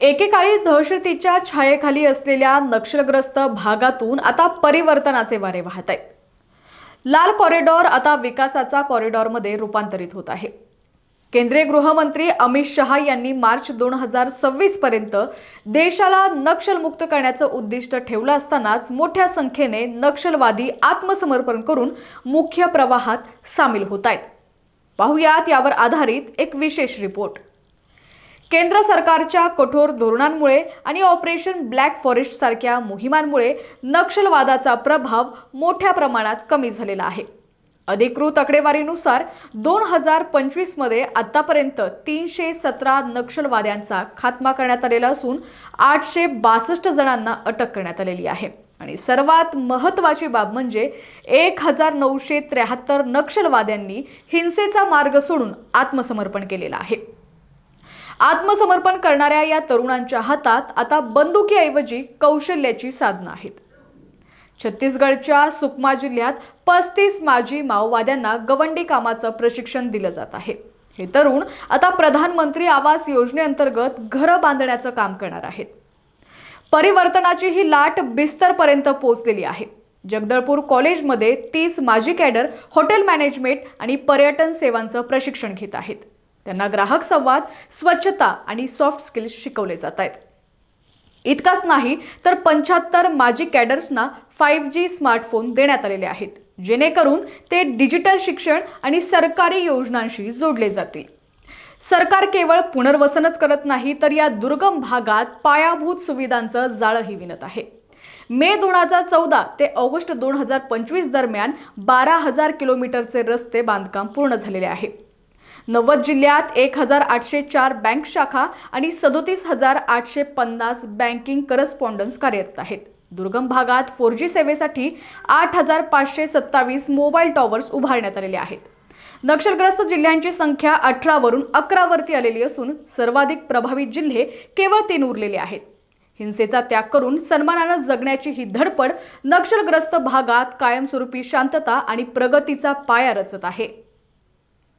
एकेकाळी दहशतीच्या छायेखाली असलेल्या नक्षलग्रस्त भागातून आता परिवर्तनाचे वारे वाहत आहेत। लाल कॉरिडॉर आता विकासाचा कॉरिडॉरमध्ये रूपांतरित होत आहे। केंद्रीय गृहमंत्री अमित शहा यांनी मार्च 2026 पर्यंत देशाला नक्षलमुक्त करण्याचं उद्दिष्ट ठेवलं असतानाच मोठ्या संख्येने नक्षलवादी आत्मसमर्पण करून मुख्य प्रवाहात सामील होत आहेत। पाहुयात यावर आधारित एक विशेष रिपोर्ट। केंद्र सरकारच्या कठोर धोरणांमुळे आणि ऑपरेशन ब्लॅक फॉरेस्ट सारख्या मोहिमांमुळे नक्षलवादाचा प्रभाव मोठ्या प्रमाणात कमी झालेला आहे। अधिकृत आकडेवारीनुसार 2025 मध्ये आतापर्यंत 317 नक्षलवाद्यांचा खात्मा करण्यात आलेला असून 862 जणांना अटक करण्यात आलेली आहे। आणि सर्वात महत्त्वाची बाब म्हणजे 1973 नक्षलवाद्यांनी हिंसेचा मार्ग सोडून आत्मसमर्पण केलेलं आहे। आत्मसमर्पण करणाऱ्या या तरुणांच्या हातात आता बंदुकीऐवजी कौशल्याची साधनं आहेत। छत्तीसगडच्या सुकमा जिल्ह्यात 35 माजी माओवाद्यांना गवंडी कामाचं प्रशिक्षण दिलं जात आहे। हे तरुण आता प्रधानमंत्री आवास योजनेअंतर्गत घरं बांधण्याचं काम करणार आहेत। परिवर्तनाची ही लाट बिस्तरपर्यंत पोहोचलेली आहे। जगदळपूर कॉलेजमध्ये 30 माजी कॅडर हॉटेल मॅनेजमेंट आणि पर्यटन सेवांचं प्रशिक्षण घेत आहेत। त्यांना ग्राहक संवाद, स्वच्छता आणि सॉफ्ट स्किल्स शिकवले जात आहेत। इतकाच नाही तर 75 माजी कॅडर्सना 5G स्मार्टफोन देण्यात आलेले आहेत, जेणेकरून ते डिजिटल शिक्षण आणि सरकारी योजनांशी जोडले जातील। सरकार केवळ पुनर्वसनच करत नाही तर या दुर्गम भागात पायाभूत सुविधांचं जाळंही विणत आहे। मे 2014 ते ऑगस्ट 2025 दरम्यान 12,000 किलोमीटरचे रस्ते बांधकाम पूर्ण झालेले आहे। 90 जिल्ह्यात 1,804 बँक शाखा आणि 37,850 बँकिंग करस्पॉन्डन्स कार्यरत आहेत। दुर्गम भागात 4G सेवेसाठी 8,527 मोबाईल टॉवर्स उभारण्यात आलेले आहेत। नक्षलग्रस्त जिल्ह्यांची संख्या 18 वरून 11 वरती आलेली असून सर्वाधिक प्रभावित जिल्हे केवळ 3 उरलेले आहेत। हिंसेचा त्याग करून सन्मानाने जगण्याची ही धडपड नक्षलग्रस्त भागात कायमस्वरूपी शांतता आणि प्रगतीचा पाया रचत आहे।